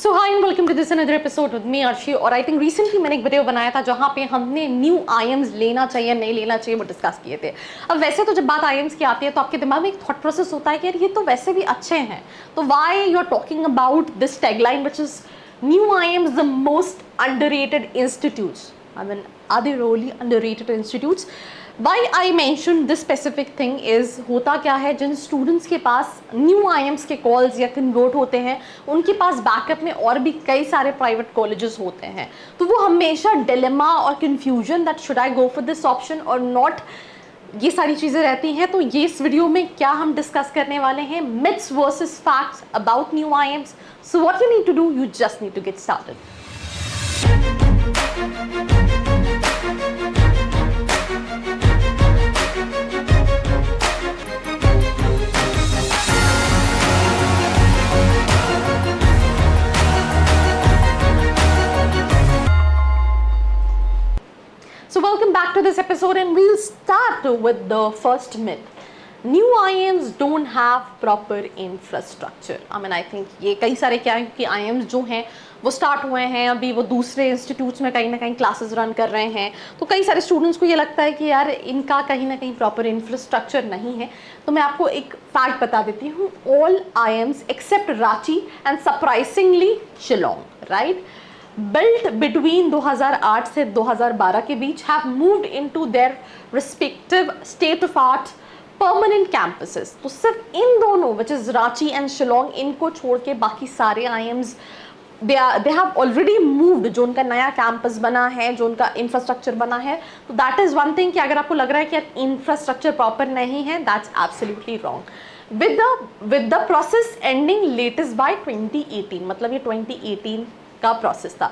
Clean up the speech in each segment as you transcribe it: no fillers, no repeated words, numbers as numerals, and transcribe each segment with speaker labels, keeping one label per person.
Speaker 1: So hi and welcome to this another episode with me Arshi. और I think recently मैंने एक video बनाया था जहाँ पे हमने न्यू आईएम्स लेना चाहिए नहीं लेना चाहिए वो डिस्कस किए थे। अब वैसे तो जब बात आईएम्स की आती है तो आपके दिमाग में एक थॉट प्रोसेस होता है कि यार ये तो वैसे भी अच्छे हैं, तो why you are talking about this tagline which is new IIMs the most underrated institutes. I mean, are they really underrated institutes? Why I mentioned this specific thing is होता क्या है, जिन स्टूडेंट्स के पास न्यू आईएम्स के calls या convert होते हैं उनके पास backup में और भी कई सारे प्राइवेट कॉलेजेस होते हैं, तो वो हमेशा डिलेमा और confusion that should I go for this option और नॉट, ये सारी चीज़ें रहती हैं। तो ये इस वीडियो में क्या हम डिस्कस करने वाले हैं, myths versus facts about new IIMs. So what you need to do, you just need to get started. So welcome back to this episode and we'll start with the first myth. New IIMs don't have proper infrastructure. I mean, I think ये कई सारे क्या है कि IIMs जो हैं वो start हुए हैं, अभी वो दूसरे इंस्टीट्यूट्स में कहीं ना कहीं क्लासेस रन कर रहे हैं, तो कई सारे स्टूडेंट्स को ये लगता है कि यार इनका कहीं ना कहीं प्रॉपर इंफ्रास्ट्रक्चर नहीं है। तो मैं आपको एक फैक्ट बता देती हूँ, all IIMs except Ranchi and surprisingly Shillong, right, built between 2008 से 2012 के बीच have moved into their respective state of art permanent campuses। तो सिर्फ इन दोनों which is Ranchi and Shillong, इनको छोड़ के बाकी सारे IIMs they have already moved, जो उनका नया कैंपस बना है, जो उनका इंफ्रास्ट्रक्चर बना है। तो दैट इज वन थिंग कि अगर आपको लग रहा है कि इंफ्रास्ट्रक्चर प्रॉपर नहीं है, that's absolutely wrong. with the process ending latest by 2018, मतलब ये 2018 का प्रोसेस था।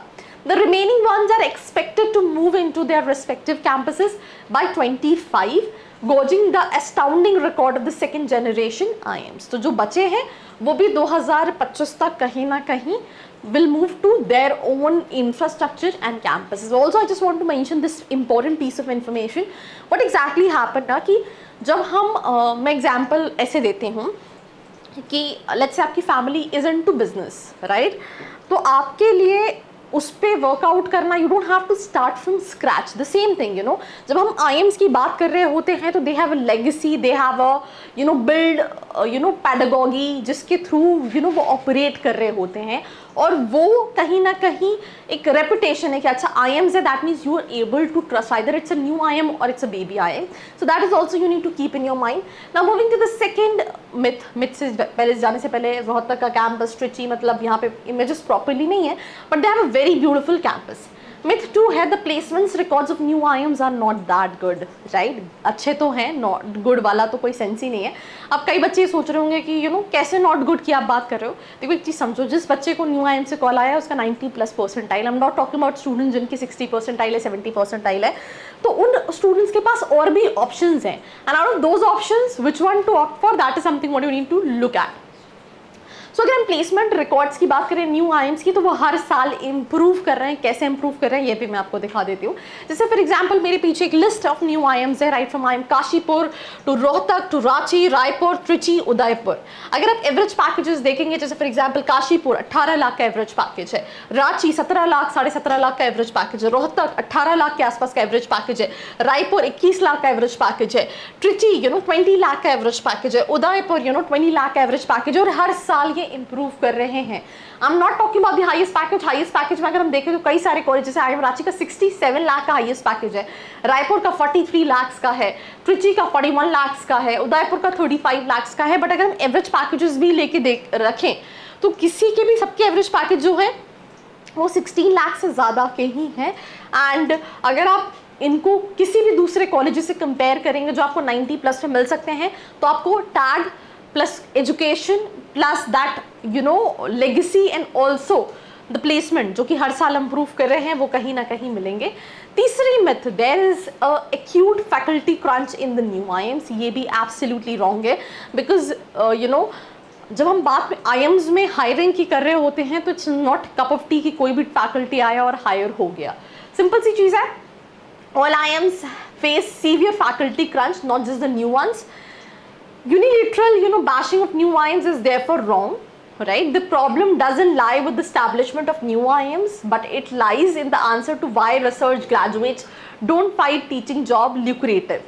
Speaker 1: The remaining ones are expected to move into their respective campuses by 25, gauging the astounding record of the second generation IIMs। तो जो बचे हैं वो भी 2025 तक कहीं ना कहीं will move to their own infrastructure and campuses। Also, I just want to mention this important piece of information। What exactly happened ना कि जब हम मैं एग्जाम्पल ऐसे देती हूँ कि लेट्स से आपकी family is into business, right, तो आपके लिए उस पर वर्कआउट करना, you don't have to start from scratch. The same thing, you know, जब हम आईएम्स की बात कर रहे होते हैं तो दे have a legacy, they have a build pedagogy जिसके थ्रू वो ऑपरेट कर रहे होते हैं, और वो कहीं ना कहीं एक रेपुटेशन है कि अच्छा आईएम्स है, that means you are able to trust either it's a new IIM और it's a baby IIM. So that is also you need to keep in your mind. Now moving to the second myth से पहले जाने से पहले, रोहतक का campus Trichy, मतलब यहाँ पे इमेजेस प्रॉपरली नहीं है but they have a very beautiful campus. Myth 2 है, the placements records of new IIMs are not that good, right, अच्छे तो हैं, नॉट गुड वाला तो कोई सेंस ही नहीं है। अब कई बच्चे सोच रहे होंगे कि कैसे नॉट गुड की आप बात कर रहे हो। देखो एक चीज़ समझो, जिस बच्चे को न्यू आईएम से कॉल आया है उसका 90+ percentile, I am not talking about student जिनकी 60 परसेंटाइल है, 70 परसेंटाइल है, तो उन स्टूडेंट्स के पास और भी ऑप्शंस हैं, and out of those options which one to opt for, that is something what you need to look at. So अगर हम प्लेसमेंट रिकॉर्ड्स की बात करें न्यू आईएम्स की, तो वो हर साल इंप्रूव कर रहे हैं। कैसे इंप्रूव कर रहे हैं ये भी मैं आपको दिखा देती हूँ। जैसे फॉर एग्जांपल मेरे पीछे एक लिस्ट ऑफ न्यू आईएम्स है, right from IIM Kashipur to Rohtak to Ranchi, Raipur, Trichy, Udaipur. अगर आप एवरेज पैकेजेस देखेंगे, जैसे फॉर एग्जाम्पल काशीपुर 18 लाख का एवरेज पैकेज है, रांची 17 लाख 17.5 लाख का एवरेज पैकेज है, रोहतक 18 लाख के आसपास का एवरेज पैकेज है, रायपुर 21 लाख का एवरेज पैकेज है, त्रिची 20 लाख का एवरेज पैकेज है, उदयपुर 20 लाख का एवरेज पैकेज है, और हर साल ये इंप्रूव कर रहे हैं। I am not talking about the highest package. Highest package में अगर हम देखें तो कई सारे कॉलेज, जैसे आईएम रांची का 67 लाख का हाईएस्ट पैकेज है, रायपुर का 43 लाख का है, त्रिची का 41 लाख का है, उदयपुर का 35 लाख का है। बट अगर हम एवरेज पैकेजेस भी लेके रखें तो किसी के भी, सबके एवरेज पैकेज जो है वो 16 लाख से ज़्यादा के ही हैं। एंड अगर आप इनको किसी भी दूसरे कॉलेज से कंपेयर करेंगे जो आपको 90+ में मिल सकते हैं, तो आपको tag plus education plus that legacy and also the placement जो कि हर साल इंप्रूव कर रहे हैं, वो कहीं ना कहीं मिलेंगे। तीसरी myth, there is a acute faculty crunch in the new IIMs. ये भी एब्सोल्युटली रॉन्ग है, बिकॉज जब हम बात में आईएम्स में हायरिंग की कर रहे होते हैं तो it's not cup of T कि कोई भी फैकल्टी आया और हायर हो गया। सिंपल सी चीज़ है, all IIMs face severe faculty crunch, not just the new ones. Unilateral, bashing of new IIMs is therefore wrong. right? The problem doesn't lie with the establishment of new IIMs, but it lies in the answer to why research graduates don't find teaching job lucrative.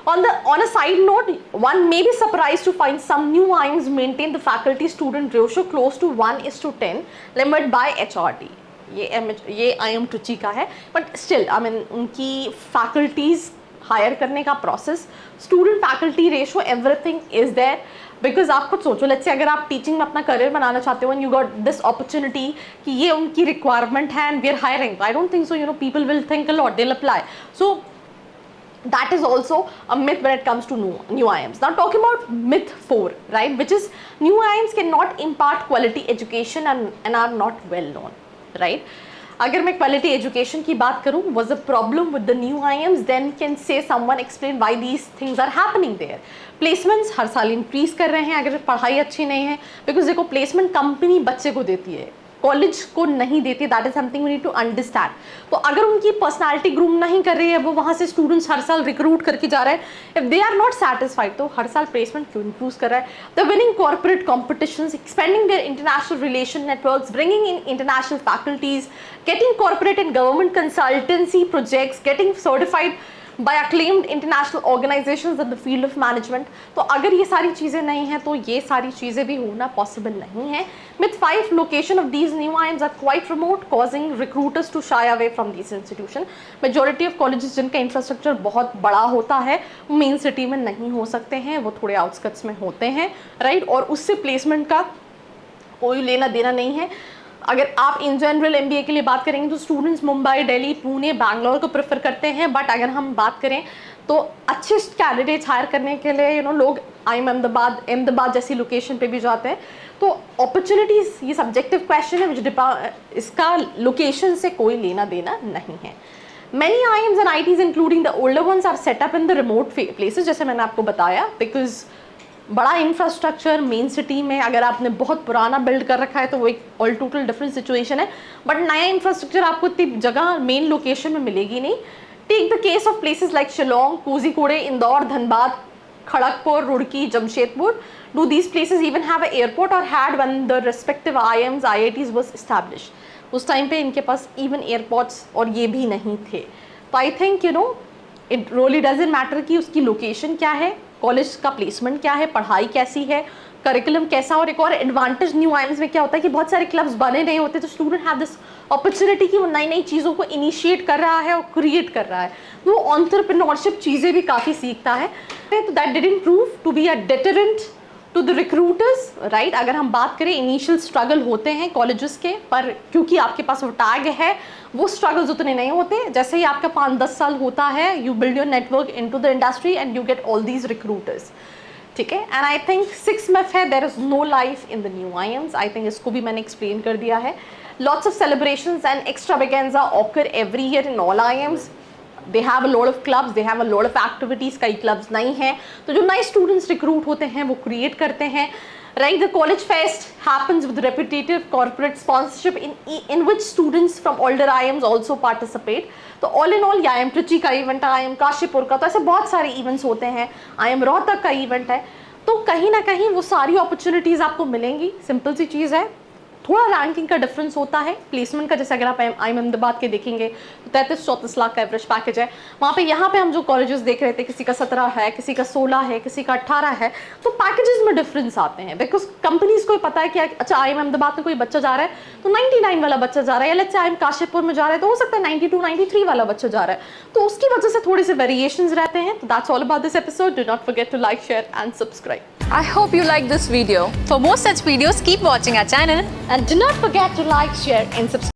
Speaker 1: On a side note, one may be surprised to find some new IIMs maintain the faculty student ratio close to 1:10 limit by HRD. ये IIM Trichy का है, but still I mean उनकी faculties hire करने का process, student faculty ratio, everything is there. Because आप खुद सोचो, let's say अगर आप टीचिंग में अपना करियर बनाना चाहते हो and you got this opportunity कि ये उनकी रिक्वायरमेंट है and we are hiring, I don't think so you know people will think a lot, they will apply. So that is also a myth when it comes to new IIMs. Now talking about myth 4, right, which is new IIMs cannot impart quality education and are not well known, right? अगर मैं quality education की बात करूँ, was a problem with the new IIMs, then can say someone explain why these things are happening there. Placements हर साल increase कर रहे हैं अगर पढ़ाई अच्छी नहीं है, बिकॉज देखो प्लेसमेंट कंपनी बच्चे को देती है, कॉलेज को नहीं देती. That is something we need to understand. तो अगर उनकी पर्सनालिटी ग्रूम नहीं कर रही है, वो वहाँ से स्टूडेंट्स हर साल रिक्रूट करके जा रहे हैं, if they are not satisfied, तो हर साल प्लेसमेंट क्यों इंप्रूव कर रहा है? The winning corporate competitions, expanding their international relation networks, bringing in international faculties, getting corporate and government consultancy projects, getting certified by acclaimed international organizations in the field of management. तो अगर ये सारी चीज़ें नहीं हैं तो ये सारी चीज़ें भी होना पॉसिबल नहीं है. Myth 5, location of these new IIMs are quite remote, causing recruiters to shy away from these institutions. Majority of colleges जिनका इंफ्रास्ट्रक्चर बहुत बड़ा होता है, मेन सिटी में नहीं हो सकते हैं, वो थोड़े आउटस्कट्स में होते हैं, राइट? और उससे प्लेसमेंट का कोई लेना देना नहीं है. अगर आप इन जनरल MBA के लिए बात करेंगे तो स्टूडेंट्स मुंबई, दिल्ली, पुणे, बैंगलोर को प्रेफर करते हैं. बट अगर हम बात करें तो अच्छे कैंडिडेट्स हायर करने के लिए लोग IIM अहमदाबाद जैसी लोकेशन पे भी जाते हैं. तो अपॉर्चुनिटीज़, ये सब्जेक्टिव क्वेश्चन है, इसका लोकेशन से कोई लेना देना नहीं है. Many IIMs and ITs including the older ones are set up in the remote places, जैसे मैंने आपको बताया, बिकॉज बड़ा इंफ्रास्ट्रक्चर मेन सिटी में, अगर आपने बहुत पुराना बिल्ड कर रखा है तो वो एक ऑल टोटल डिफरेंट सिचुएशन है. बट नया इंफ्रास्ट्रक्चर आपको इतनी जगह मेन लोकेशन में मिलेगी नहीं. Take the case of places like Shillong, Kozhikode, Indore, Dhanbad, Kharagpur, Roorkee, Jamshedpur. Do these places even have a airport और had when the respective IIMs IITs was established? उस टाइम पे इनके पास इवन एयरपोर्ट्स और ये भी नहीं थे. तो I think it really doesn't matter कि उसकी लोकेशन क्या है, कॉलेज का प्लेसमेंट क्या है, पढ़ाई कैसी है, करिकुलम कैसा. और एक और एडवांटेज न्यू IIMs में क्या होता है कि बहुत सारे क्लब्स बने नहीं होते, तो स्टूडेंट हैव दिस अपॉर्चुनिटी कि वो नई नई चीज़ों को इनिशिएट कर रहा है और क्रिएट कर रहा है. वो एंटरप्रेन्योरशिप चीज़ें भी काफ़ी सीखता है. तो that didn't prove to be a deterrent to the recruiters, right? अगर हम बात करें, इनिशियल स्ट्रगल होते हैं कॉलेजेस के, पर क्योंकि आपके पास वो टैग है, वो स्ट्रगल्स उतने नहीं होते. जैसे ही आपका 5-10 साल होता है, you build your network into the industry and you get all these recruiters. ठीक है. एंड आई थिंक 6 myth है, there is no life in the new IIMs. I think इसको भी मैंने एक्सप्लेन कर दिया है. Lots of celebrations and extravaganza occur every year in all IIMs. they have a lot of clubs, they have a lot of activities. कई clubs नहीं हैं, तो जो नए students recruit होते हैं वो create करते हैं, right? The college fest happens with repetitive corporate sponsorship in which students from older IIMs also participate. तो all in all ये IIM Trichy का event है, IIM काशीपुर का, तो ऐसे बहुत सारे events होते हैं. IIM रोहतक का event है. तो कहीं ना कहीं वो सारी opportunities आपको मिलेंगी. सिंपल सी चीज़ है. थोड़ा रैंकिंग का डिफरेंस होता है प्लेसमेंट का. जैसे अगर आप IIM अहमदाबाद के देखेंगे तो 33-34 लाख का एवरेज पैकेज है वहाँ पे. यहाँ पे हम जो कॉलेजेस देख रहे थे, किसी का 17 है, किसी का 16 है, किसी का 18 है. तो पैकेजेस में डिफरेंस आते हैं बिकॉज कंपनीज को पता है कि अच्छा IIM अहमदाबाद में कोई बच्चा जा रहा है तो 99 वाला बच्चा जा रहा है, या लेट्स से IIM काशीपुर में जा रहा है तो हो सकता है 92-93 वाला बच्चा जा रहा है. तो उसकी वजह से थोड़े से वेरिएशंस रहते हैं. तो that's all about this episode. Do not forget to like, share and subscribe.
Speaker 2: I hope you like this video. For more such videos, keep watching our channel
Speaker 1: And do not forget to like, share and subscribe.